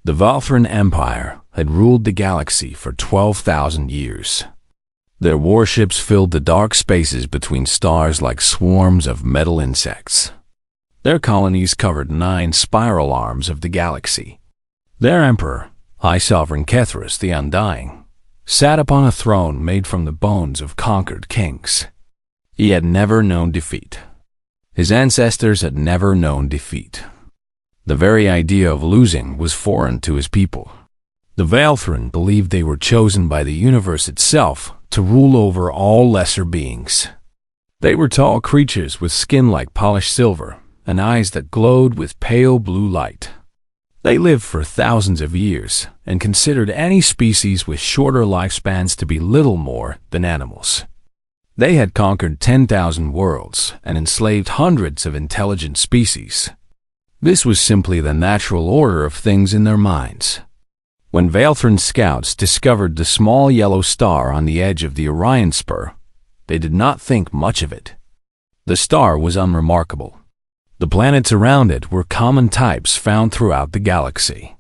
The Valthran Empire had ruled the galaxy for 12,000 years. Their warships filled the dark spaces between stars like swarms of metal insects. Their colonies covered 9 spiral arms of the galaxy. Their emperor, High Sovereign Kethras the Undying, sat upon a throne made from the bones of conquered kings. He had never known defeat. His ancestors had never known defeat. The very idea of losing was foreign to his people. The Valthran believed they were chosen by the universe itself to rule over all lesser beings. They were tall creatures with skin like polished silver and eyes that glowed with pale blue light. They lived for thousands of years and considered any species with shorter lifespans to be little more than animals. They had conquered 10,000 worlds and enslaved hundreds of intelligent species. This was simply the natural order of things in their minds. When Valthran scouts discovered the small yellow star on the edge of the Orion Spur, they did not think much of it. The star was unremarkable. The planets around it were common types found throughout the galaxy.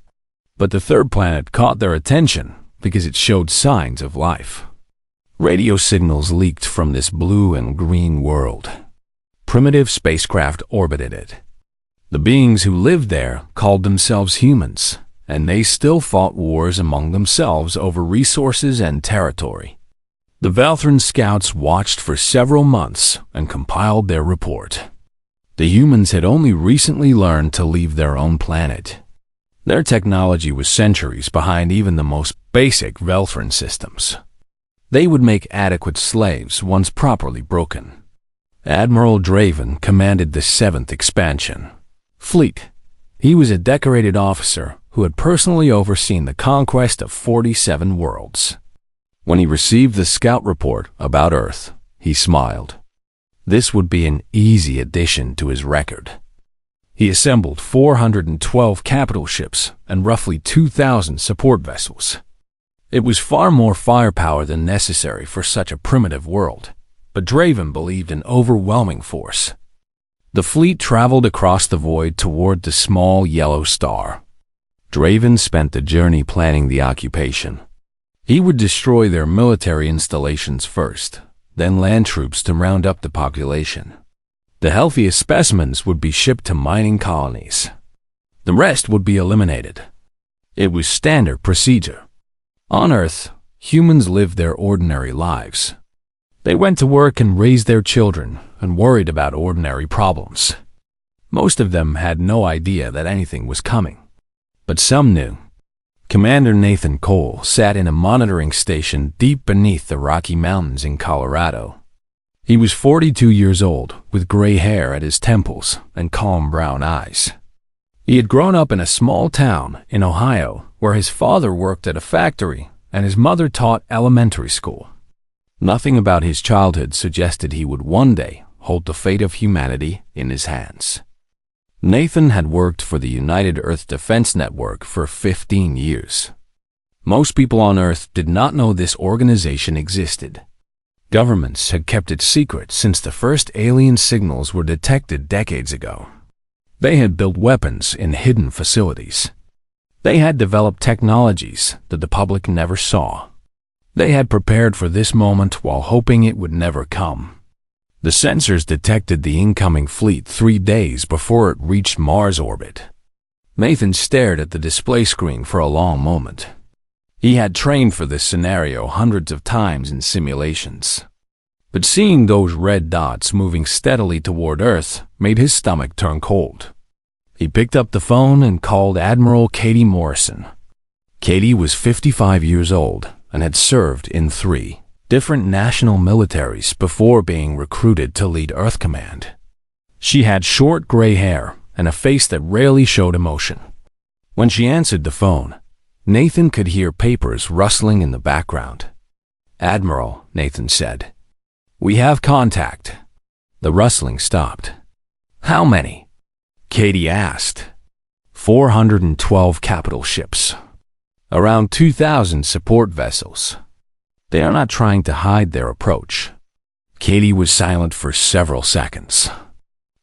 But the third planet caught their attention because it showed signs of life. Radio signals leaked from this blue and green world. Primitive spacecraft orbited it. The beings who lived there called themselves humans, and they still fought wars among themselves over resources and territory. The Valthran scouts watched for several months and compiled their report. The humans had only recently learned to leave their own planet. Their technology was centuries behind even the most basic Valthran systems. They would make adequate slaves once properly broken. Admiral Draven commanded the 7th expansion fleet. He was a decorated officer who had personally overseen the conquest of 47 worlds. When he received the scout report about Earth, he smiled. This would be an easy addition to his record. He assembled 412 capital ships and roughly 2,000 support vessels. It was far more firepower than necessary for such a primitive world, but Draven believed in overwhelming force. The fleet traveled across the void toward the small yellow star. Draven spent the journey planning the occupation. He would destroy their military installations first, then land troops to round up the population. The healthiest specimens would be shipped to mining colonies. The rest would be eliminated. It was standard procedure. On Earth, humans lived their ordinary lives. They went to work and raised their children and worried about ordinary problems. Most of them had no idea that anything was coming, but some knew. Commander Nathan Cole sat in a monitoring station deep beneath the Rocky Mountains in Colorado. He was 42 years old, with gray hair at his temples and calm brown eyes. He had grown up in a small town in Ohio where his father worked at a factory and his mother taught elementary school. Nothing about his childhood suggested he would one day hold the fate of humanity in his hands. Nathan had worked for the United Earth Defense Network for 15 years. Most people on Earth did not know this organization existed. Governments had kept it secret since the first alien signals were detected decades ago. They had built weapons in hidden facilities. They had developed technologies that the public never saw. They had prepared for this moment while hoping it would never come. The sensors detected the incoming fleet 3 days before it reached Mars orbit. Nathan stared at the display screen for a long moment. He had trained for this scenario hundreds of times in simulations. But seeing those red dots moving steadily toward Earth made his stomach turn cold. He picked up the phone and called Admiral Katie Morrison. Katie was 55 years old and had served in 3 different national militaries before being recruited to lead Earth Command. She had short gray hair and a face that rarely showed emotion. When she answered the phone, Nathan could hear papers rustling in the background. "Admiral," Nathan said, "we have contact." The rustling stopped. "How many?" Katie asked. 412 capital ships. Around 2,000 support vessels. They are not trying to hide their approach. Katie was silent for several seconds.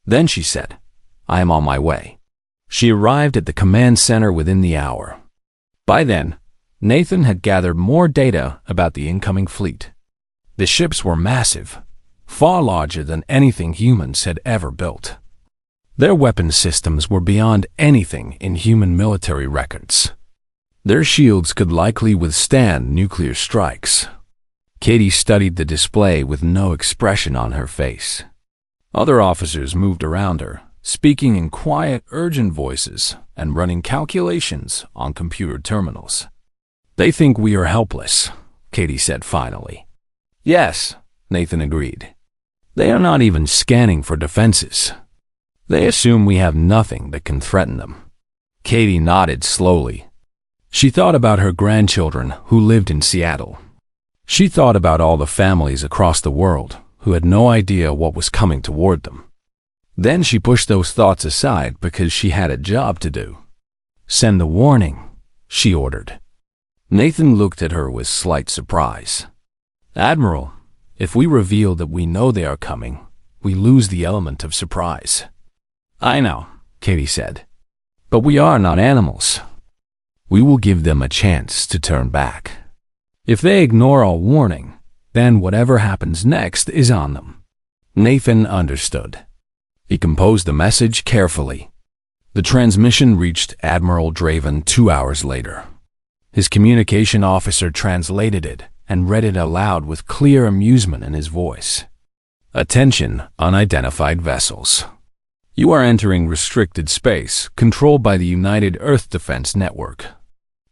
Then she said, "I am on my way." She arrived at the command center within the hour. By then, Nathan had gathered more data about the incoming fleet. The ships were massive, far larger than anything humans had ever built. Their weapon systems were beyond anything in human military records. Their shields could likely withstand nuclear strikes. Katie studied the display with no expression on her face. Other officers moved around her, speaking in quiet, urgent voices and running calculations on computer terminals. "They think we are helpless," Katie said finally. "Yes," Nathan agreed. "They are not even scanning for defenses. They assume we have nothing that can threaten them." Katie nodded slowly. She thought about her grandchildren who lived in Seattle. She thought about all the families across the world who had no idea what was coming toward them. Then she pushed those thoughts aside because she had a job to do. "Send the warning," she ordered. Nathan looked at her with slight surprise. "Admiral, if we reveal that we know they are coming, we lose the element of surprise." "I know," Katie said, "but we are not animals. We will give them a chance to turn back. If they ignore our warning, then whatever happens next is on them." Nathan understood. He composed the message carefully. The transmission reached Admiral Draven 2 hours later. His communication officer translated it and read it aloud with clear amusement in his voice. "Attention, unidentified vessels. You are entering restricted space controlled by the United Earth Defense Network.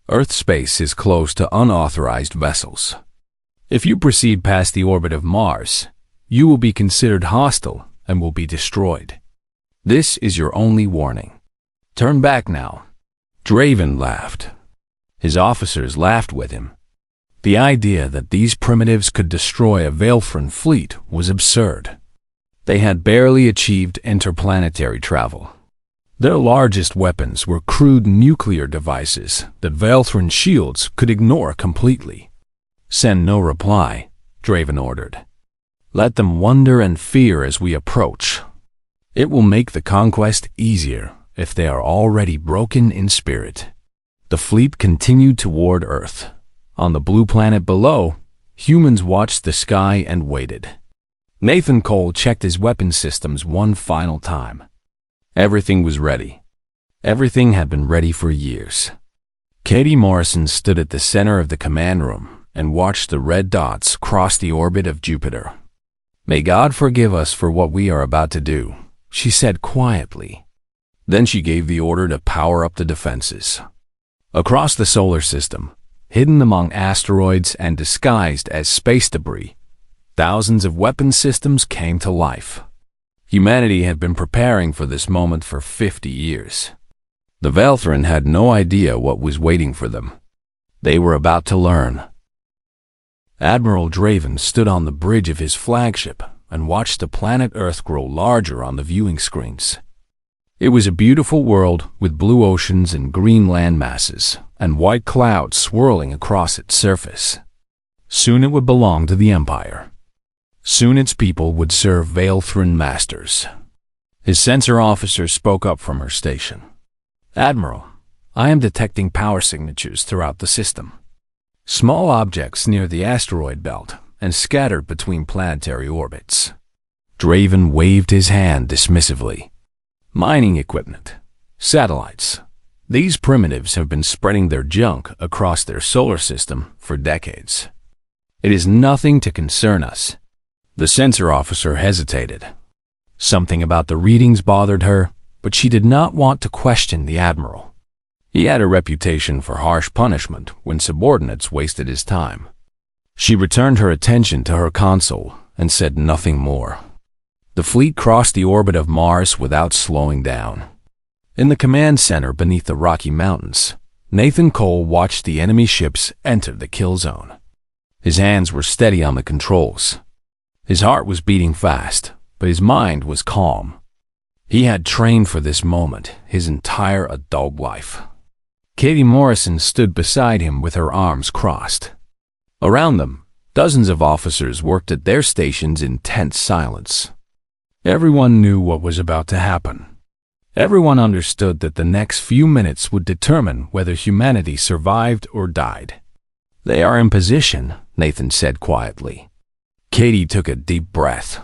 Earth space is closed to unauthorized vessels. If you proceed past the orbit of Mars, you will be considered hostile and will be destroyed. This is your only warning. Turn back now." Draven laughed. His officers laughed with him. The idea that these primitives could destroy a Velthran fleet was absurd. They had barely achieved interplanetary travel. Their largest weapons were crude nuclear devices that Velthran shields could ignore completely. "Send no reply," Draven ordered. "Let them wonder and fear as we approach. It will make the conquest easier if they are already broken in spirit." The fleet continued toward Earth. On the blue planet below, humans watched the sky and waited. Nathan Cole checked his weapon systems one final time. Everything was ready. Everything had been ready for years. Katie Morrison stood at the center of the command room and watched the red dots cross the orbit of Jupiter. "May God forgive us for what we are about to do," she said quietly. Then she gave the order to power up the defenses. Across the solar system, hidden among asteroids and disguised as space debris, thousands of weapon systems came to life. Humanity had been preparing for this moment for 50 years. The Velthran had no idea what was waiting for them. They were about to learn. Admiral Draven stood on the bridge of his flagship and watched the planet Earth grow larger on the viewing screens. It was a beautiful world with blue oceans and green land masses and white clouds swirling across its surface. Soon it would belong to the Empire. Soon its people would serve Velthran masters. His sensor officer spoke up from her station. "Admiral, I am detecting power signatures throughout the system. Small objects near the asteroid belt and scattered between planetary orbits." Draven waved his hand dismissively. "Mining equipment, satellites. These primitives have been spreading their junk across their solar system for decades. It is nothing to concern us." The sensor officer hesitated. Something about the readings bothered her, but she did not want to question the admiral. He had a reputation for harsh punishment when subordinates wasted his time. She returned her attention to her console and said nothing more. The fleet crossed the orbit of Mars without slowing down. In the command center beneath the Rocky Mountains, Nathan Cole watched the enemy ships enter the kill zone. His hands were steady on the controls. His heart was beating fast, but his mind was calm. He had trained for this moment his entire adult life. Katie Morrison stood beside him with her arms crossed. Around them, dozens of officers worked at their stations in tense silence. Everyone knew what was about to happen. Everyone understood that the next few minutes would determine whether humanity survived or died. "They are in position," Nathan said quietly. Katie took a deep breath.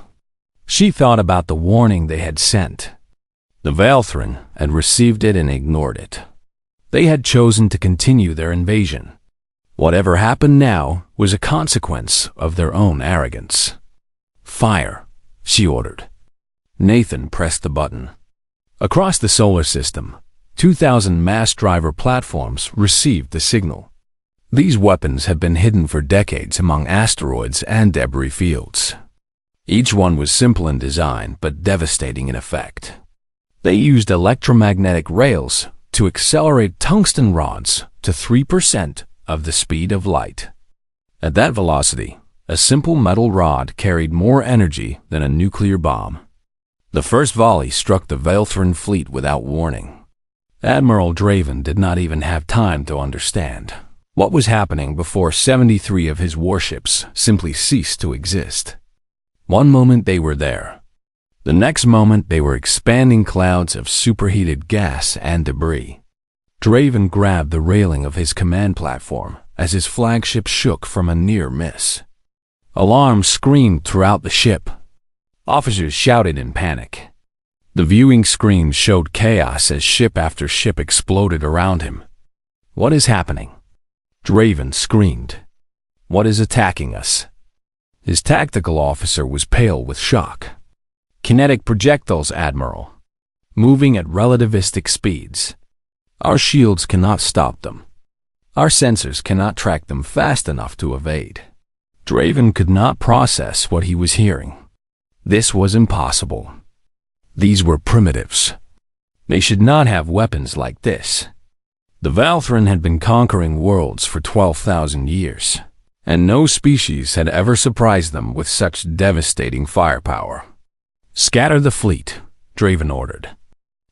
She thought about the warning they had sent. The Velthrin had received it and ignored it. They had chosen to continue their invasion. Whatever happened now was a consequence of their own arrogance. "Fire," she ordered. Nathan pressed the button. Across the solar system, 2,000 mass driver platforms received the signal. These weapons had been hidden for decades among asteroids and debris fields. Each one was simple in design but devastating in effect. They used electromagnetic rails to accelerate tungsten rods to 3% of the speed of light. At that velocity, a simple metal rod carried more energy than a nuclear bomb. The first volley struck the Velthrin fleet without warning. Admiral Draven did not even have time to understand what was happening before 73 of his warships simply ceased to exist. One moment they were there. The next moment they were expanding clouds of superheated gas and debris. Draven grabbed the railing of his command platform as his flagship shook from a near miss. Alarms screamed throughout the ship. Officers shouted in panic. The viewing screen showed chaos as ship after ship exploded around him. "What is happening?" Draven screamed. "What is attacking us?" His tactical officer was pale with shock. "Kinetic projectiles, Admiral. Moving at relativistic speeds. Our shields cannot stop them. Our sensors cannot track them fast enough to evade." Draven could not process what he was hearing. This was impossible. These were primitives. They should not have weapons like this. The Velthrin had been conquering worlds for 12,000 years, and no species had ever surprised them with such devastating firepower. "Scatter the fleet," Draven ordered.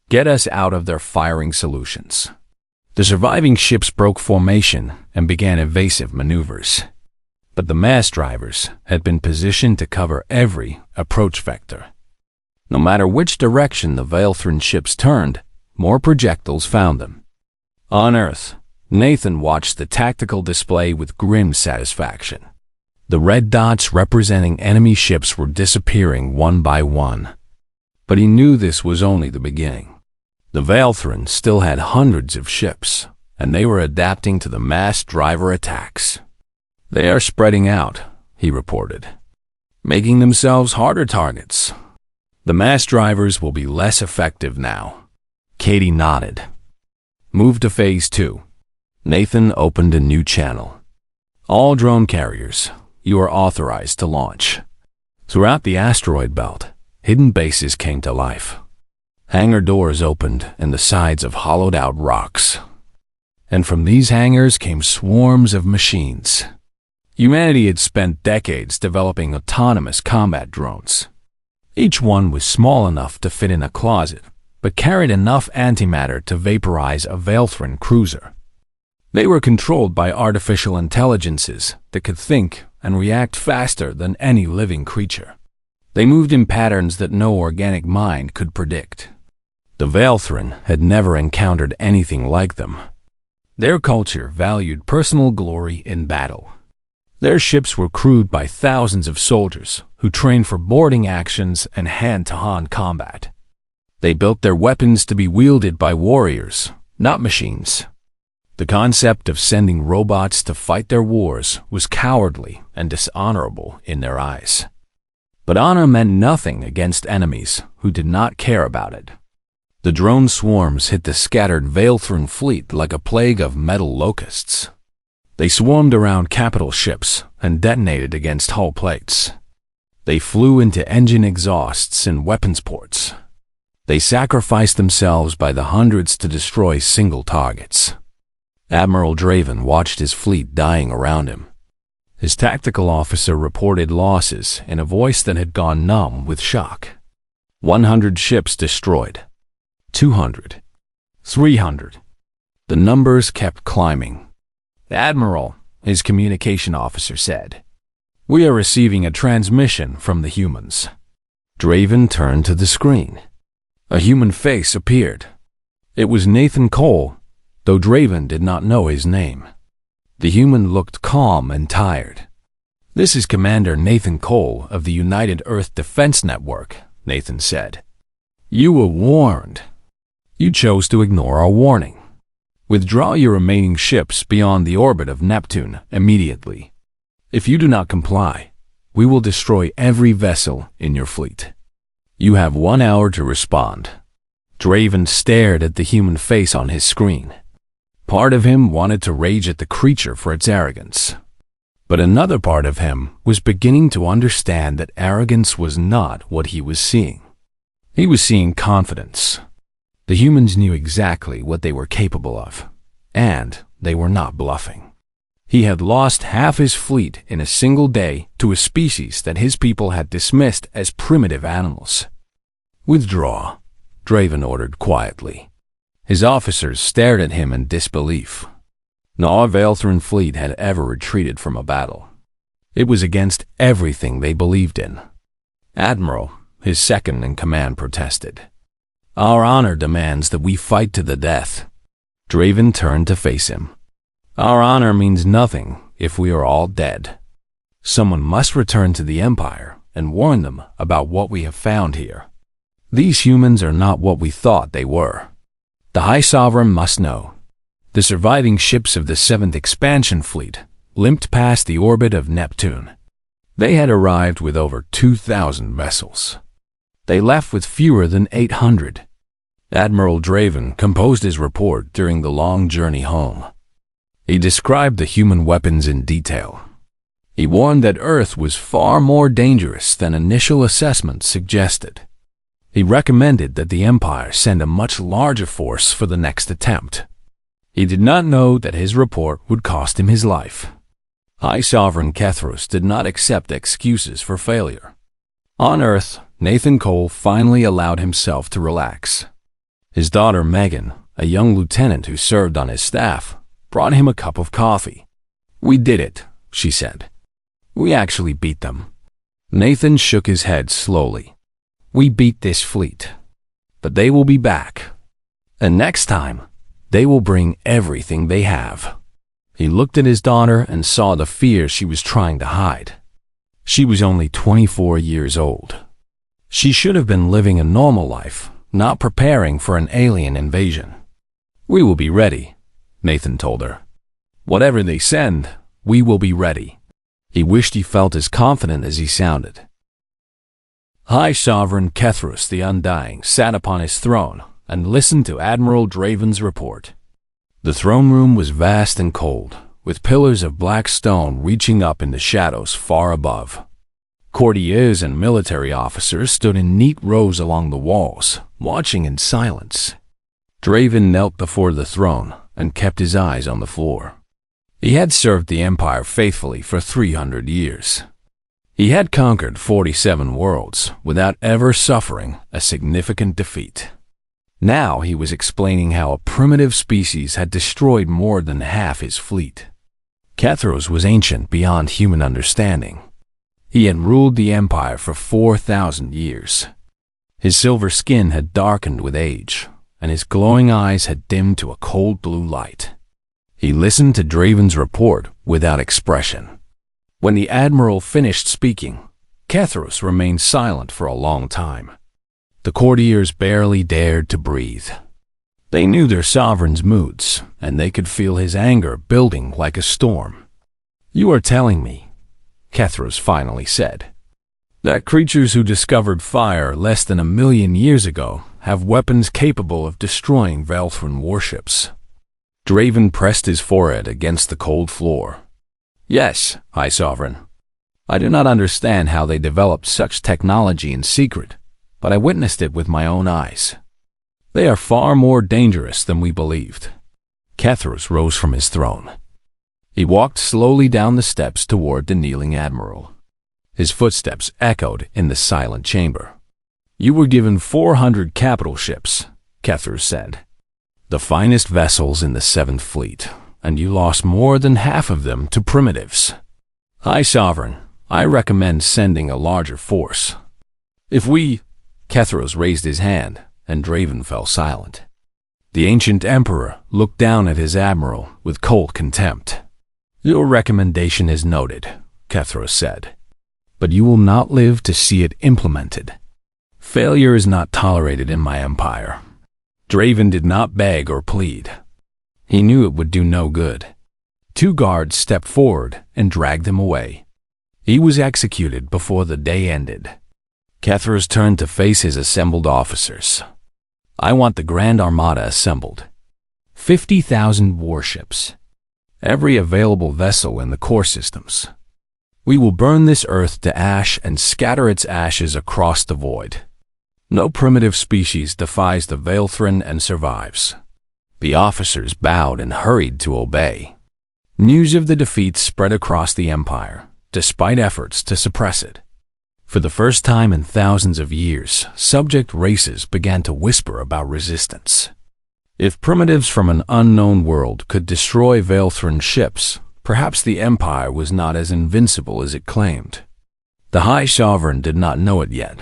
"Get us out of their firing solutions." The surviving ships broke formation and began evasive maneuvers. But the mass drivers had been positioned to cover every approach vector. No matter which direction the Velthrin ships turned, more projectiles found them. On Earth, Nathan watched the tactical display with grim satisfaction. The red dots representing enemy ships were disappearing one by one. But he knew this was only the beginning. The Velthrin still had hundreds of ships, and they were adapting to the mass driver attacks. "They are spreading out," he reported, "making themselves harder targets. The mass drivers will be less effective now." Katie nodded. "Move to Phase 2. Nathan opened a new channel. "All drone carriers, you are authorized to launch." Throughout the asteroid belt, hidden bases came to life. Hangar doors opened in the sides of hollowed-out rocks. And from these hangars came swarms of machines. Humanity had spent decades developing autonomous combat drones. Each one was small enough to fit in a closet, but carried enough antimatter to vaporize a Velthrin cruiser. They were controlled by artificial intelligences that could think and react faster than any living creature. They moved in patterns that no organic mind could predict. The Velthrin had never encountered anything like them. Their culture valued personal glory in battle. Their ships were crewed by thousands of soldiers who trained for boarding actions and hand-to-hand combat. They built their weapons to be wielded by warriors, not machines. The concept of sending robots to fight their wars was cowardly and dishonorable in their eyes. But honor meant nothing against enemies who did not care about it. The drone swarms hit the scattered Velthrin fleet like a plague of metal locusts. They swarmed around capital ships and detonated against hull plates. They flew into engine exhausts and weapons ports. They sacrificed themselves by the hundreds to destroy single targets. Admiral Draven watched his fleet dying around him. His tactical officer reported losses in a voice that had gone numb with shock. 100 ships destroyed. 200. 300. The numbers kept climbing. "Admiral," his communication officer said, "we are receiving a transmission from the humans." Draven turned to the screen. A human face appeared. It was Nathan Cole, though Draven did not know his name. The human looked calm and tired. "This is Commander Nathan Cole of the United Earth Defense Network," Nathan said. "You were warned. You chose to ignore our warning. Withdraw your remaining ships beyond the orbit of Neptune immediately. If you do not comply, we will destroy every vessel in your fleet. You have 1 hour to respond." Draven stared at the human face on his screen. Part of him wanted to rage at the creature for its arrogance. But another part of him was beginning to understand that arrogance was not what he was seeing. He was seeing confidence. The humans knew exactly what they were capable of, and they were not bluffing. He had lost half his fleet in a single day to a species that his people had dismissed as primitive animals. "Withdraw," Draven ordered quietly. His officers stared at him in disbelief. No Velthran fleet had ever retreated from a battle. It was against everything they believed in. Admiral, his second-in-command, protested. "Our honor demands that we fight to the death." Draven turned to face him. "Our honor means nothing if we are all dead. Someone must return to the Empire and warn them about what we have found here. These humans are not what we thought they were. The High Sovereign must know." The surviving ships of the 7th Expansion Fleet limped past the orbit of Neptune. They had arrived with over 2,000 vessels. They left with fewer than 800. Admiral Draven composed his report during the long journey home. He described the human weapons in detail. He warned that Earth was far more dangerous than initial assessments suggested. He recommended that the Empire send a much larger force for the next attempt. He did not know that his report would cost him his life. High Sovereign Kethros did not accept excuses for failure. On Earth, Nathan Cole finally allowed himself to relax. His daughter Megan, a young lieutenant who served on his staff, brought him a cup of coffee. "We did it," she said. "We actually beat them." Nathan shook his head slowly. "We beat this fleet, but they will be back. And next time, they will bring everything they have." He looked at his daughter and saw the fear she was trying to hide. She was only 24 years old. She should have been living a normal life, not preparing for an alien invasion. "We will be ready," Nathan told her. "Whatever they send, we will be ready." He wished he felt as confident as he sounded. High Sovereign Kethros the Undying sat upon his throne and listened to Admiral Draven's report. The throne room was vast and cold, with pillars of black stone reaching up in the shadows far above. Courtiers and military officers stood in neat rows along the walls, watching in silence. Draven knelt before the throne and kept his eyes on the floor. He had served the Empire faithfully for 300 years. He had conquered 47 worlds without ever suffering a significant defeat. Now he was explaining how a primitive species had destroyed more than half his fleet. Kethros was ancient beyond human understanding. He had ruled the Empire for 4,000 years. His silver skin had darkened with age, and his glowing eyes had dimmed to a cold blue light. He listened to Draven's report without expression. When the Admiral finished speaking, Kethros remained silent for a long time. The courtiers barely dared to breathe. They knew their sovereign's moods, and they could feel his anger building like a storm. "You are telling me," Kethros finally said, "that creatures who discovered fire less than 1,000,000 years ago have weapons capable of destroying Velthran warships?" Draven pressed his forehead against the cold floor. "Yes, High Sovereign. I do not understand how they developed such technology in secret, but I witnessed it with my own eyes. They are far more dangerous than we believed." Kethros rose from his throne. He walked slowly down the steps toward the kneeling Admiral. His footsteps echoed in the silent chamber. "You were given 400 capital ships," Kethros said. "The finest vessels in the 7th Fleet, and you lost more than half of them to primitives. High Sovereign, I recommend sending a larger force. If we—" Kethros raised his hand, and Draven fell silent. The ancient emperor looked down at his admiral with cold contempt. "Your recommendation is noted," Kethros said, "but you will not live to see it implemented. Failure is not tolerated in my empire." Draven did not beg or plead. He knew it would do no good. 2 guards stepped forward and dragged him away. He was executed before the day ended. Kethros turned to face his assembled officers. "I want the Grand Armada assembled. 50,000 warships. Every available vessel in the core systems. We will burn this earth to ash and scatter its ashes across the void. No primitive species defies the Veilthrin and survives." The officers bowed and hurried to obey. News of the defeat spread across the empire, despite efforts to suppress it. For the first time in thousands of years, subject races began to whisper about resistance. If primitives from an unknown world could destroy Veilthrin ships, perhaps the empire was not as invincible as it claimed. The High Sovereign did not know it yet,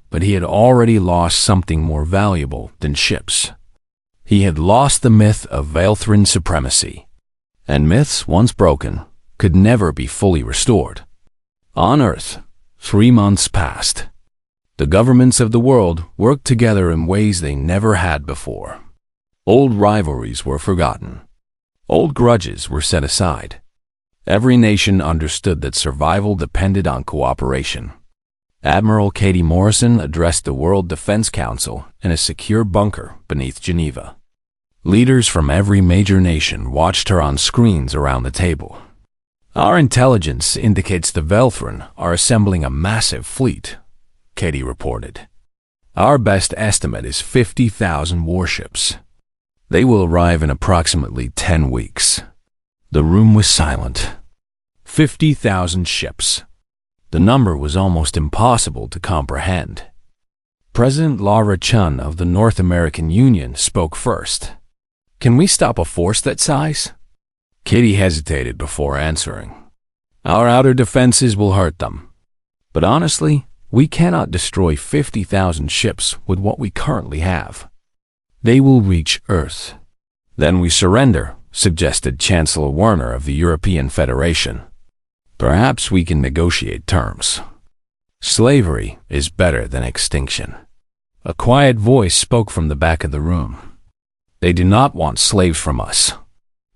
but he had already lost something more valuable than ships. He had lost the myth of Veilthrin supremacy, and myths once broken could never be fully restored. On Earth, 3 months passed. The governments of the world worked together in ways they never had before. Old rivalries were forgotten. Old grudges were set aside. Every nation understood that survival depended on cooperation. Admiral Katie Morrison addressed the World Defense Council in a secure bunker beneath Geneva. Leaders from every major nation watched her on screens around the table. "Our intelligence indicates the Veilthrin are assembling a massive fleet," Katie reported. "Our best estimate is 50,000 warships. They will arrive in approximately 10 weeks." The room was silent. 50,000 ships. The number was almost impossible to comprehend. President Laura Chun of the North American Union spoke first. "Can we stop a force that size?" Katie hesitated before answering. "Our outer defenses will hurt them. But honestly, we cannot destroy 50,000 ships with what we currently have. They will reach Earth. Then we surrender," suggested Chancellor Werner of the European Federation. "Perhaps we can negotiate terms. Slavery is better than extinction." A quiet voice spoke from the back of the room. "They do not want slaves from us."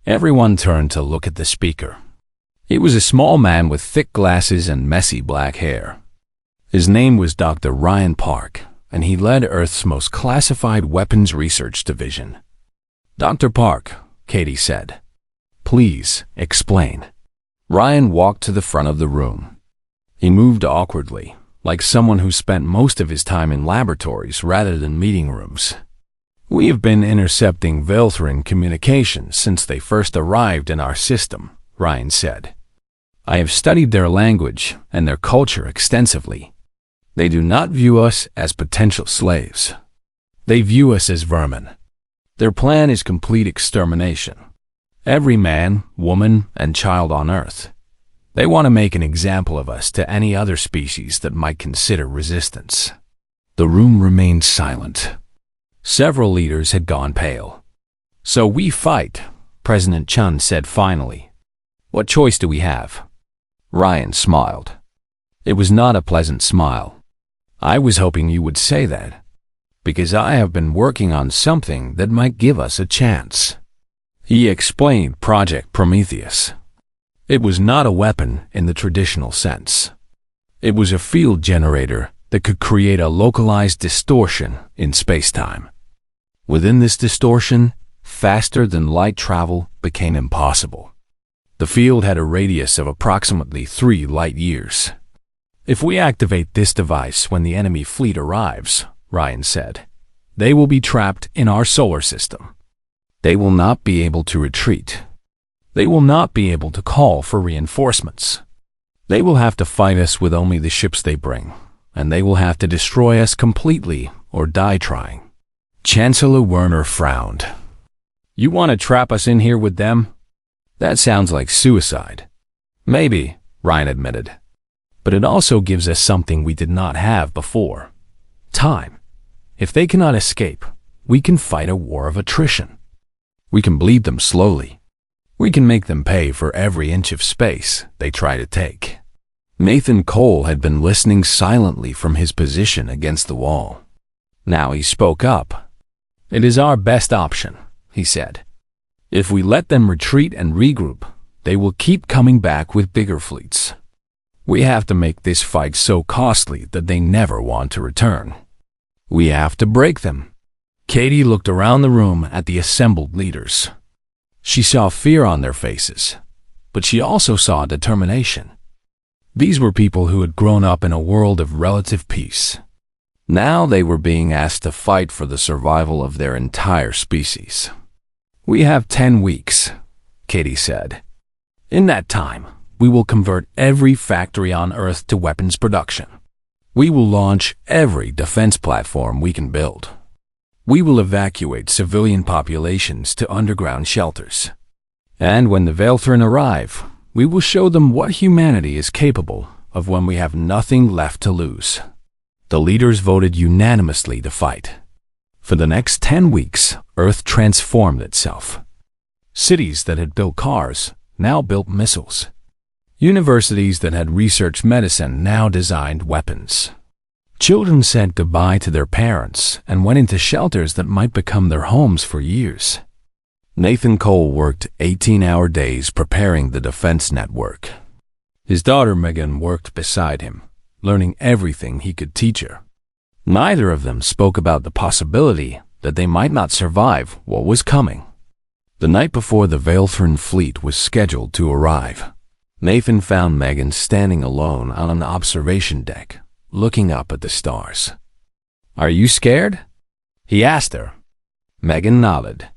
Everyone turned to look at the speaker. He was a small man with thick glasses and messy black hair. His name was Dr. Ryan Park, and he led Earth's most classified weapons research division. "Dr. Park," Katie said, "please explain." Ryan walked to the front of the room. He moved awkwardly, like someone who spent most of his time in laboratories rather than meeting rooms. "We have been intercepting Veilthrin communications since they first arrived in our system," Ryan said. "I have studied their language and their culture extensively. They do not view us as potential slaves. They view us as vermin. Their plan is complete extermination. Every man, woman, and child on Earth. They want to make an example of us to any other species that might consider resistance." The room remained silent. Several leaders had gone pale. "So we fight," President Chun said finally. "What choice do we have?" Ryan smiled. It was not a pleasant smile. "I was hoping you would say that, because I have been working on something that might give us a chance." He explained Project Prometheus. It was not a weapon in the traditional sense. It was a field generator that could create a localized distortion in space-time. Within this distortion, faster-than-light travel became impossible. The field had a radius of approximately 3 light-years. "If we activate this device when the enemy fleet arrives," Ryan said, "they will be trapped in our solar system. They will not be able to retreat. They will not be able to call for reinforcements. They will have to fight us with only the ships they bring, and they will have to destroy us completely or die trying." Chancellor Werner frowned. "You want to trap us in here with them? That sounds like suicide." "Maybe," Ryan admitted. "But it also gives us something we did not have before. Time. If they cannot escape, we can fight a war of attrition. We can bleed them slowly. We can make them pay for every inch of space they try to take. Nathan Cole had been listening silently from his position against the wall. Now he spoke up. "It is our best option," he said. "If we let them retreat and regroup, they will keep coming back with bigger fleets. We have to make this fight so costly that they never want to return. We have to break them." Katie looked around the room at the assembled leaders. She saw fear on their faces, but she also saw determination. These were people who had grown up in a world of relative peace. Now they were being asked to fight for the survival of their entire species. "We have 10 weeks, Katie said. "In that time, we will convert every factory on Earth to weapons production. We will launch every defense platform we can build. We will evacuate civilian populations to underground shelters. And when the Velthrin arrive, we will show them what humanity is capable of when we have nothing left to lose." The leaders voted unanimously to fight. For the next 10 weeks, Earth transformed itself. Cities that had built cars now built missiles. Universities that had researched medicine now designed weapons. Children said goodbye to their parents and went into shelters that might become their homes for years. Nathan Cole worked 18-hour days preparing the defense network. His daughter Megan worked beside him, learning everything he could teach her. Neither of them spoke about the possibility that they might not survive what was coming. The night before the Velthrin fleet was scheduled to arrive, Nathan found Megan standing alone on an observation deck, looking up at the stars. "Are you scared?" he asked her. Megan nodded,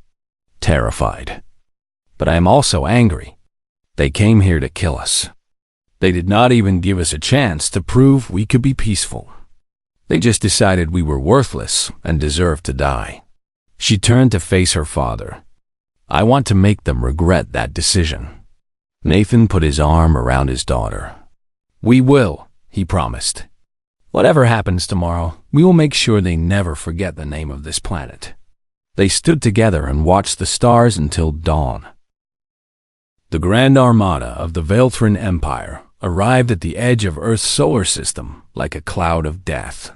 terrified. "But I am also angry. They came here to kill us. They did not even give us a chance to prove we could be peaceful. They just decided we were worthless and deserved to die." She turned to face her father. "I want to make them regret that decision." Nathan put his arm around his daughter. "We will," he promised. "Whatever happens tomorrow, we will make sure they never forget the name of this planet." They stood together and watched the stars until dawn. The Grand Armada of the Velthrin Empire arrived at the edge of Earth's solar system like a cloud of death.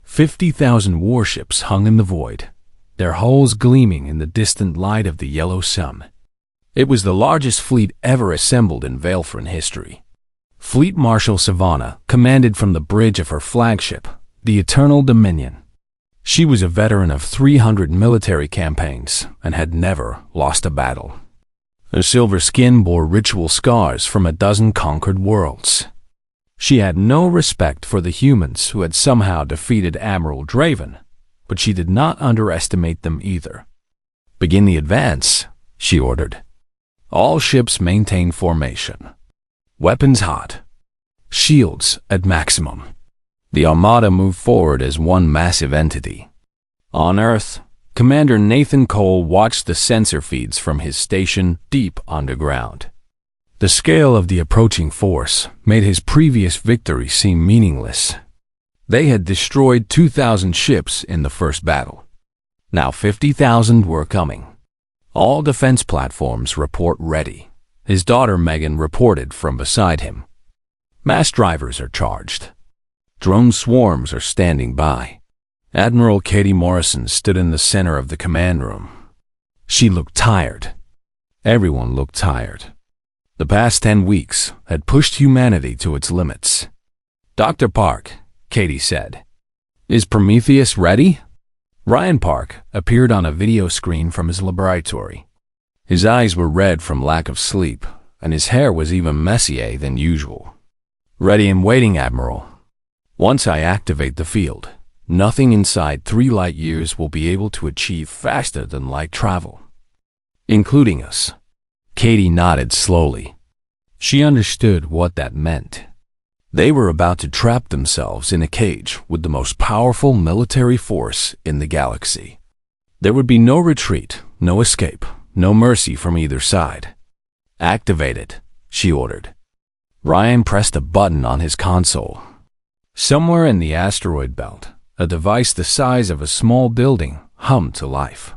50,000 warships hung in the void, their hulls gleaming in the distant light of the yellow sun. It was the largest fleet ever assembled in Velthrin history. Fleet Marshal Savannah commanded from the bridge of her flagship, the Eternal Dominion. She was a veteran of 300 military campaigns and had never lost a battle. Her silver skin bore ritual scars from a dozen conquered worlds. She had no respect for the humans who had somehow defeated Admiral Draven, but she did not underestimate them either. "Begin the advance," she ordered. "All ships maintain formation. Weapons hot. Shields at maximum." The Armada moved forward as one massive entity. On Earth, Commander Nathan Cole watched the sensor feeds from his station deep underground. The scale of the approaching force made his previous victory seem meaningless. They had destroyed 2,000 ships in the first battle. Now 50,000 were coming. "All defense platforms report ready," his daughter Megan reported from beside him. "Mass drivers are charged. Drone swarms are standing by." Admiral Katie Morrison stood in the center of the command room. She looked tired. Everyone looked tired. The past 10 weeks had pushed humanity to its limits. "Dr. Park," Katie said, "is Prometheus ready?" Ryan Park appeared on a video screen from his laboratory. His eyes were red from lack of sleep, and his hair was even messier than usual. "Ready and waiting, Admiral. Once I activate the field, nothing inside 3 light years will be able to achieve faster than light travel, including us." Katie nodded slowly. She understood what that meant. They were about to trap themselves in a cage with the most powerful military force in the galaxy. There would be no retreat, no escape, no mercy from either side. "Activate it," she ordered. Ryan pressed a button on his console. Somewhere in the asteroid belt, A device the size of a small building hummed to life.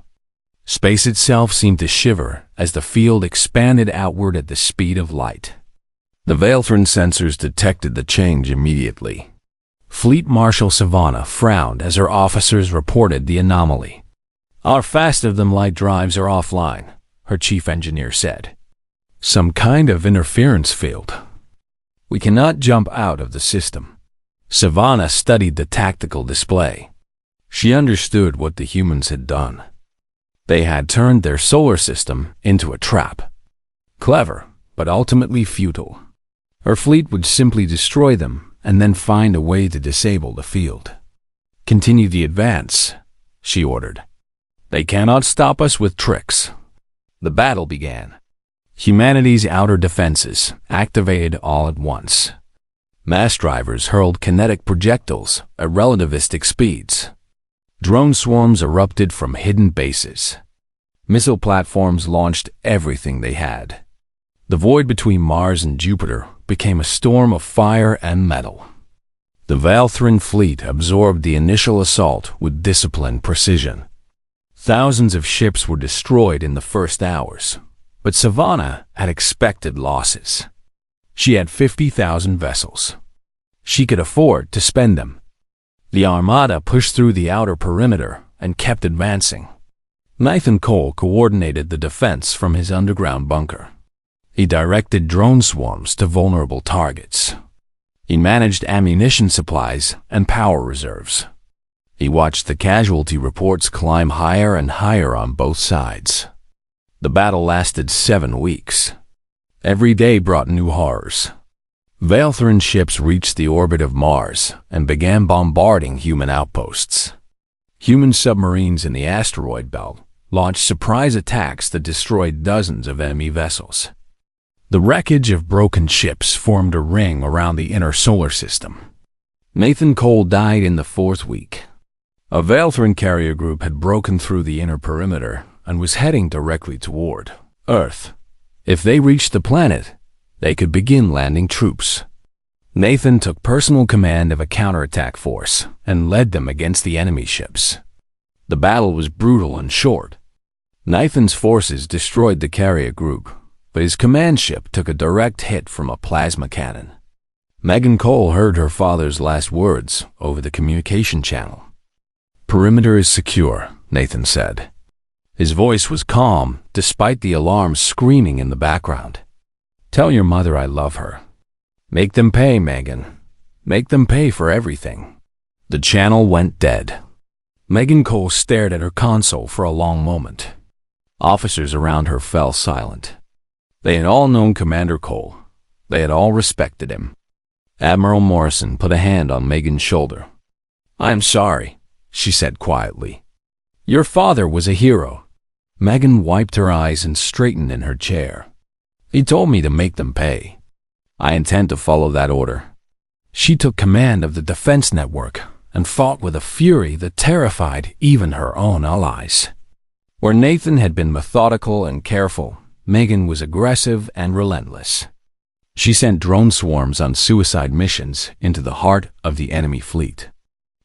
Space itself seemed to shiver as the field expanded outward at the speed of light. The Veilthran sensors detected the change immediately. Fleet Marshal Savannah frowned as her officers reported the anomaly. "Our faster-than-light drives are offline," her chief engineer said. "Some kind of interference field. We cannot jump out of the system." Savannah studied the tactical display. She understood what the humans had done. They had turned their solar system into a trap. Clever, but ultimately futile. Her fleet would simply destroy them and then find a way to disable the field. "Continue the advance," she ordered. "They cannot stop us with tricks." The battle began. Humanity's outer defenses activated all at once. Mass drivers hurled kinetic projectiles at relativistic speeds. Drone swarms erupted from hidden bases. Missile platforms launched everything they had. The void between Mars and Jupiter became a storm of fire and metal. The Veilthran fleet absorbed the initial assault with disciplined precision. Thousands of ships were destroyed in the first hours, but Savannah had expected losses. She had 50,000 vessels. She could afford to spend them. The Armada pushed through the outer perimeter and kept advancing. Nathan Cole coordinated the defense from his underground bunker. He directed drone swarms to vulnerable targets. He managed ammunition supplies and power reserves. He watched the casualty reports climb higher and higher on both sides. The battle lasted 7 weeks. Every day brought new horrors. Veilthran ships reached the orbit of Mars and began bombarding human outposts. Human submarines in the asteroid belt launched surprise attacks that destroyed dozens of enemy vessels. The wreckage of broken ships formed a ring around the inner solar system. Nathan Cole died in the 4th week. A Veilthran carrier group had broken through the inner perimeter and was heading directly toward Earth. If they reached the planet, they could begin landing troops. Nathan took personal command of a counterattack force and led them against the enemy ships. The battle was brutal and short. Nathan's forces destroyed the carrier group, but his command ship took a direct hit from a plasma cannon. Megan Cole heard her father's last words over the communication channel. "Perimeter is secure," Nathan said. His voice was calm, despite the alarms screaming in the background. "Tell your mother I love her. Make them pay, Megan. Make them pay for everything." The channel went dead. Megan Cole stared at her console for a long moment. Officers around her fell silent. They had all known Commander Cole. They had all respected him. Admiral Morrison put a hand on Megan's shoulder. "I am sorry," she said quietly. "Your father was a hero." Megan wiped her eyes and straightened in her chair. "He told me to make them pay. I intend to follow that order." She took command of the defense network and fought with a fury that terrified even her own allies. Where Nathan had been methodical and careful, Megan was aggressive and relentless. She sent drone swarms on suicide missions into the heart of the enemy fleet.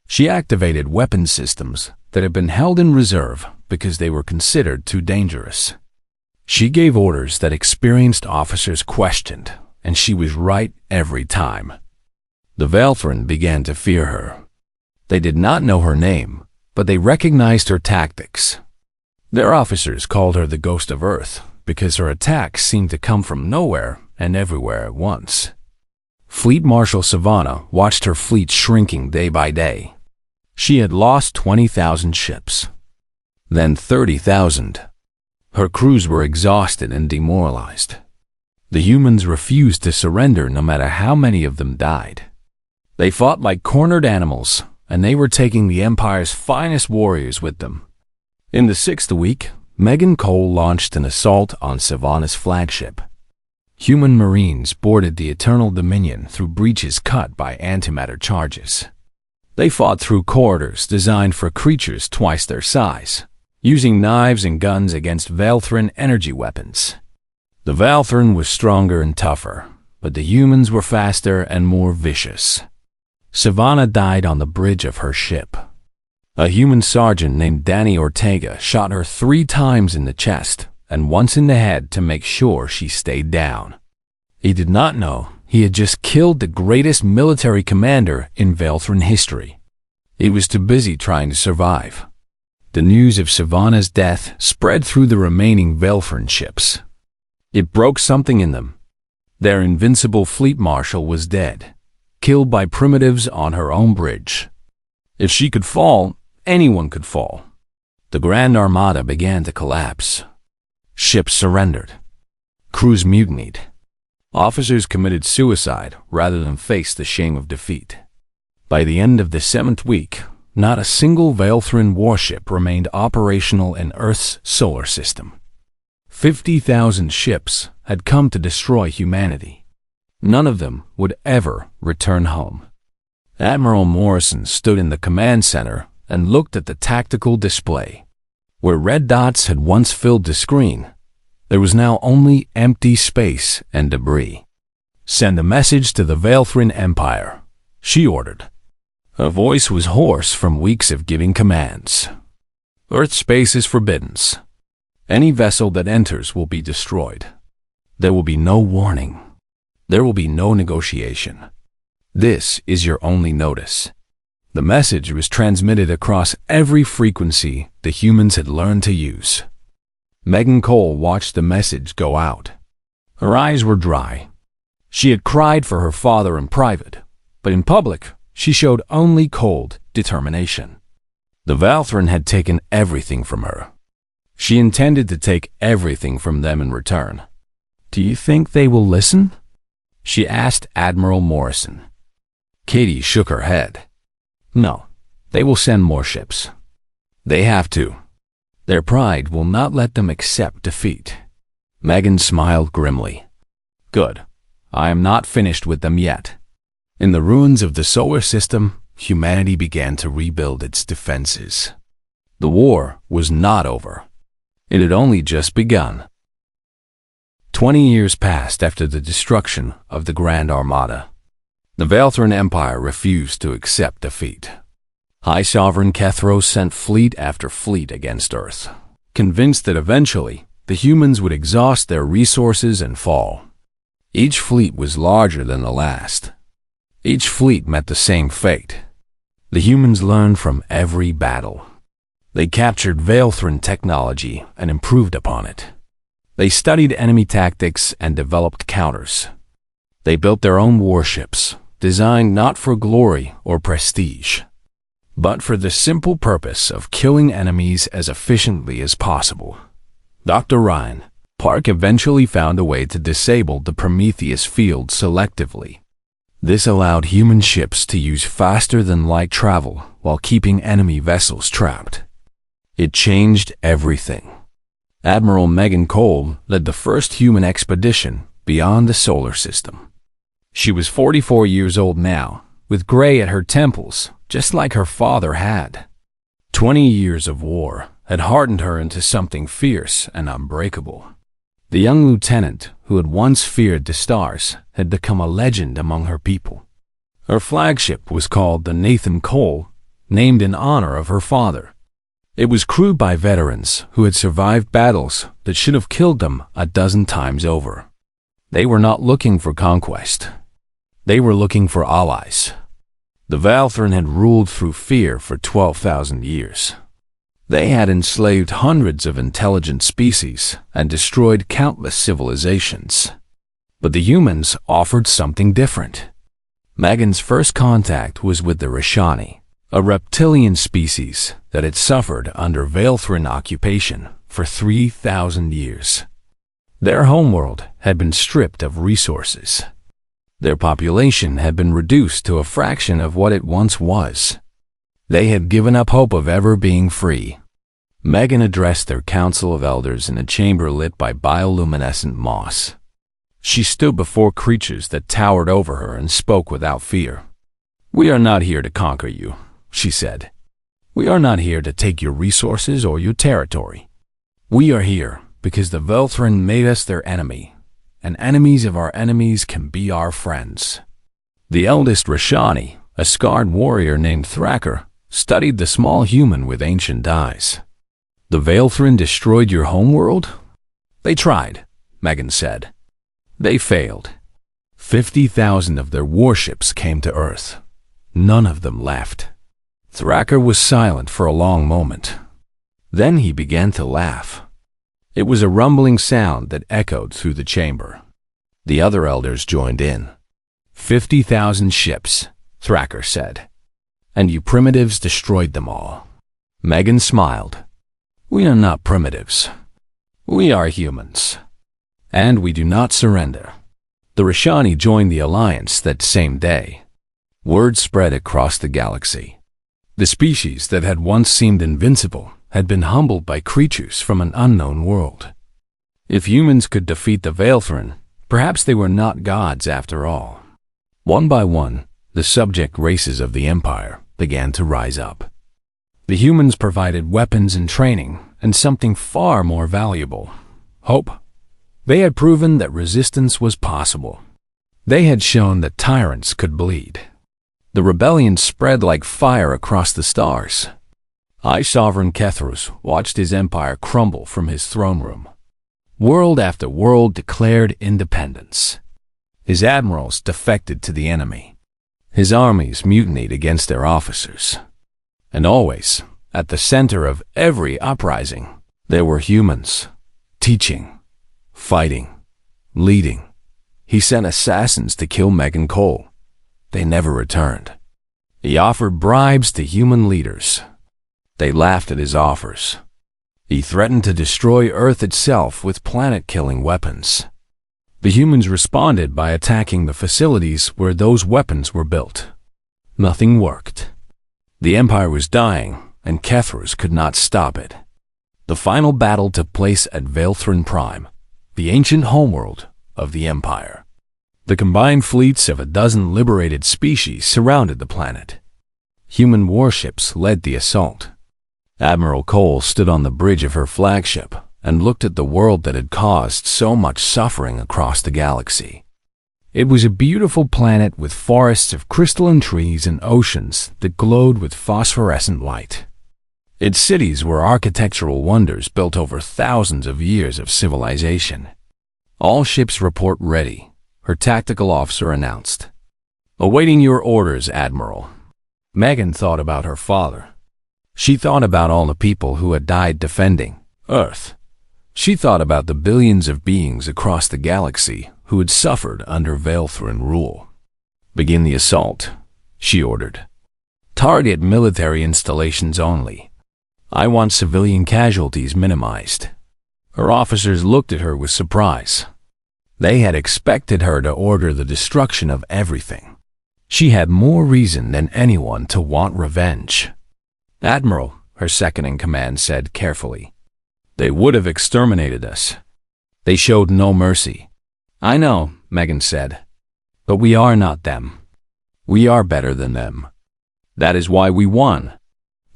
She activated weapons systems that had been held in reserve because they were considered too dangerous. She gave orders that experienced officers questioned, and she was right every time. The Veilthran began to fear her. They did not know her name, but they recognized her tactics. Their officers called her the Ghost of Earth because her attacks seemed to come from nowhere and everywhere at once. Fleet Marshal Savannah watched her fleet shrinking day by day. She had lost 20,000 ships, then 30,000. Her crews were exhausted and demoralized. The humans refused to surrender no matter how many of them died. They fought like cornered animals, and they were taking the Empire's finest warriors with them. In the 6th week, Megan Cole launched an assault on Savannah's flagship. Human Marines boarded the Eternal Dominion through breaches cut by antimatter charges. They fought through corridors designed for creatures twice their size, using knives and guns against Veilthran energy weapons. The Veilthran was stronger and tougher, but the humans were faster and more vicious. Savannah died on the bridge of her ship, A human sergeant named Danny Ortega shot her 3 times in the chest and once in the head to make sure she stayed down. He did not know he had just killed the greatest military commander in Velthran history. He was too busy trying to survive. The news of Savannah's death spread through the remaining Velthran ships. It broke something in them. Their invincible fleet marshal was dead, killed by primitives on her own bridge. If she could fall, anyone could fall. The Grand Armada began to collapse. Ships surrendered. Crews mutinied. Officers committed suicide rather than face the shame of defeat. By the end of the 7th week, not a single Velthran warship remained operational in Earth's solar system. 50,000 ships had come to destroy humanity. None of them would ever return home. Admiral Morrison stood in the command center and looked at the tactical display. Where red dots had once filled the screen, there was now only empty space and debris. "Send a message to the Velthran Empire," she ordered. Her voice was hoarse from weeks of giving commands. "Earth space is forbidden. Any vessel that enters will be destroyed. There will be no warning. There will be no negotiation. This is your only notice." The message was transmitted across every frequency the humans had learned to use. Megan Cole watched the message go out. Her eyes were dry. She had cried for her father in private, but in public, she showed only cold determination. The Velthran had taken everything from her. She intended to take everything from them in return. "Do you think they will listen?" she asked Admiral Morrison. Katie shook her head. "No, they will send more ships. They have to. Their pride will not let them accept defeat." Megan smiled grimly. "Good. I am not finished with them yet." In the ruins of the solar system, humanity began to rebuild its defenses. The war was not over. It had only just begun. 20 years passed after the destruction of the Grand Armada. The Velthran Empire refused to accept defeat. High Sovereign Kethros sent fleet after fleet against Earth, convinced that eventually the humans would exhaust their resources and fall. Each fleet was larger than the last. Each fleet met the same fate. The humans learned from every battle. They captured Velthran technology and improved upon it. They studied enemy tactics and developed counters. They built their own warships, designed not for glory or prestige, but for the simple purpose of killing enemies as efficiently as possible. Dr. Ryan Park eventually found a way to disable the Prometheus field selectively. This allowed human ships to use faster-than-light travel while keeping enemy vessels trapped. It changed everything. Admiral Megan Cole led the first human expedition beyond the solar system. She was 44 years old now, with gray at her temples, just like her father had. 20 years of war had hardened her into something fierce and unbreakable. The young lieutenant, who had once feared the stars, had become a legend among her people. Her flagship was called the Nathan Cole, named in honor of her father. It was crewed by veterans who had survived battles that should have killed them a dozen times over. They were not looking for conquest. They were looking for allies. The Velthran had ruled through fear for 12,000 years. They had enslaved hundreds of intelligent species and destroyed countless civilizations. But the humans offered something different. Megan's first contact was with the Rishani, a reptilian species that had suffered under Velthran occupation for 3,000 years. Their homeworld had been stripped of resources. Their population had been reduced to a fraction of what it once was. They had given up hope of ever being free. Megan addressed their council of elders in a chamber lit by bioluminescent moss. She stood before creatures that towered over her and spoke without fear. "We are not here to conquer you," she said. "We are not here to take your resources or your territory. We are here because the Velthran made us their enemy, and enemies of our enemies can be our friends." The eldest Rishani, a scarred warrior named Thacker, studied the small human with ancient eyes. The Veilthrin destroyed your homeworld? They tried, Megan said. They failed. 50,000 of their warships came to Earth. None of them left. Thrasher was silent for a long moment. Then he began to laugh. It was a rumbling sound that echoed through the chamber. The other elders joined in. 50,000 ships, Thrasher said. And you primitives destroyed them all. Megan smiled. We are not primitives. We are humans. And we do not surrender. The Rishani joined the alliance that same day. Word spread across the galaxy. The species that had once seemed invincible had been humbled by creatures from an unknown world. If humans could defeat the Veilthrin, perhaps they were not gods after all. One by one, the subject races of the Empire began to rise up. The humans provided weapons and training, and something far more valuable: hope. They had proven that resistance was possible. They had shown that tyrants could bleed. The rebellion spread like fire across the stars. High Sovereign Kethros watched his empire crumble from his throne room. World after world declared independence. His admirals defected to the enemy. His armies mutinied against their officers. And always, at the center of every uprising, there were humans, teaching, fighting, leading. He sent assassins to kill Megan Cole. They never returned. He offered bribes to human leaders. They laughed at his offers. He threatened to destroy Earth itself with planet-killing weapons. The humans responded by attacking the facilities where those weapons were built. Nothing worked. The Empire was dying, and Kethros could not stop it. The final battle took place at Veilthrin Prime, the ancient homeworld of the Empire. The combined fleets of a dozen liberated species surrounded the planet. Human warships led the assault. Admiral Cole stood on the bridge of her flagship and looked at the world that had caused so much suffering across the galaxy. It was a beautiful planet with forests of crystalline trees and oceans that glowed with phosphorescent light. Its cities were architectural wonders built over thousands of years of civilization. All ships report ready, her tactical officer announced. Awaiting your orders, Admiral. Megan thought about her father. She thought about all the people who had died defending Earth. She thought about the billions of beings across the galaxy who had suffered under Veilthrin rule. Begin the assault, she ordered. Target military installations only. I want civilian casualties minimized. Her officers looked at her with surprise. They had expected her to order the destruction of everything. She had more reason than anyone to want revenge. Admiral, her second-in-command said carefully. They would have exterminated us. They showed no mercy. I know, Megan said. But we are not them. We are better than them. That is why we won.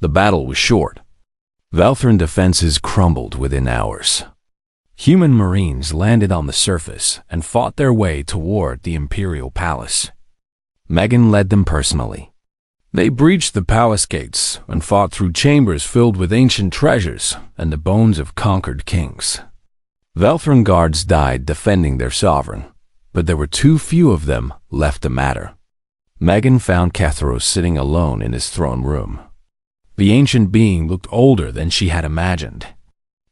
The battle was short. Veilthrin defenses crumbled within hours. Human Marines landed on the surface and fought their way toward the Imperial Palace. Megan led them personally. They breached the palace gates and fought through chambers filled with ancient treasures and the bones of conquered kings. Veilthrin guards died defending their sovereign, but there were too few of them left to matter. Megan found Kethros sitting alone in his throne room. The ancient being looked older than she had imagined.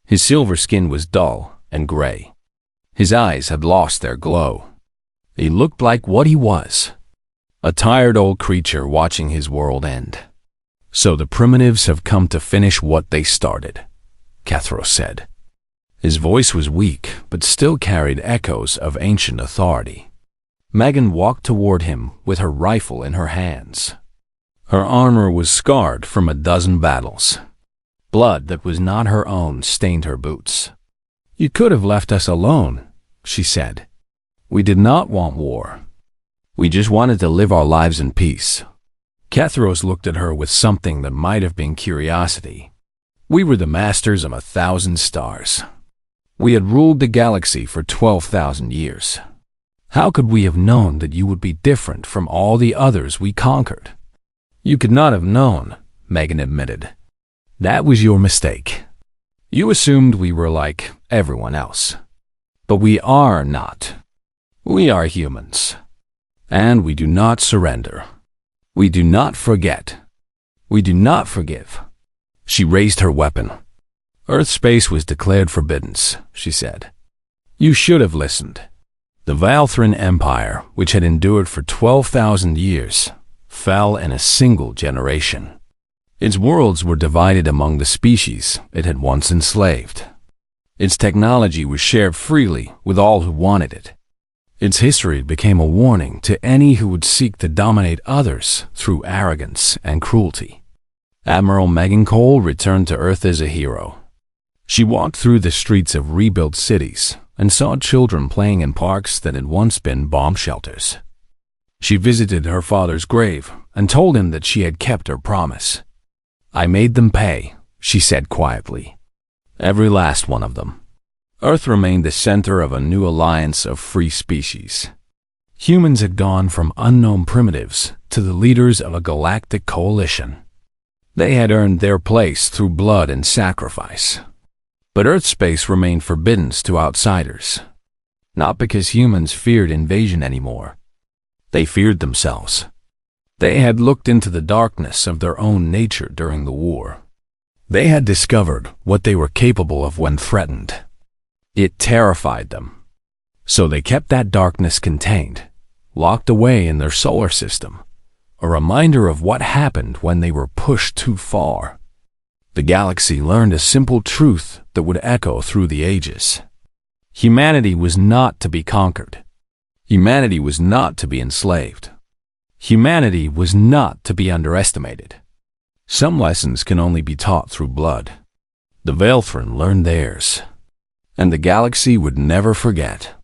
His silver skin was dull and gray. His eyes had lost their glow. He looked like what he was, a tired old creature watching his world end. So the primitives have come to finish what they started, Kethros said. His voice was weak, but still carried echoes of ancient authority. Megan walked toward him with her rifle in her hands. Her armor was scarred from a dozen battles. Blood that was not her own stained her boots. You could have left us alone, she said. We did not want war. We just wanted to live our lives in peace. Kethros looked at her with something that might have been curiosity. We were the masters of 1,000 stars. We had ruled the galaxy for 12,000 years. How could we have known that you would be different from all the others we conquered? You could not have known, Megan admitted. That was your mistake. You assumed we were like everyone else. But we are not. We are humans. And we do not surrender. We do not forget. We do not forgive. She raised her weapon. Earth space was declared forbidden, she said. You should have listened. The Valthran Empire, which had endured for 12,000 years, fell in a single generation. Its worlds were divided among the species it had once enslaved. Its technology was shared freely with all who wanted it. Its history became a warning to any who would seek to dominate others through arrogance and cruelty. Admiral Megan Cole returned to Earth as a hero. She walked through the streets of rebuilt cities and saw children playing in parks that had once been bomb shelters. She visited her father's grave and told him that she had kept her promise. I made them pay, she said quietly. Every last one of them. Earth remained the center of a new alliance of free species. Humans had gone from unknown primitives to the leaders of a galactic coalition. They had earned their place through blood and sacrifice. But Earth space remained forbidden to outsiders. Not because humans feared invasion anymore. They feared themselves. They had looked into the darkness of their own nature during the war. They had discovered what they were capable of when threatened. It terrified them. So they kept that darkness contained, locked away in their solar system, a reminder of what happened when they were pushed too far. The galaxy learned a simple truth that would echo through the ages. Humanity was not to be conquered. Humanity was not to be enslaved. Humanity was not to be underestimated. Some lessons can only be taught through blood. The Valthran learned theirs, and the galaxy would never forget.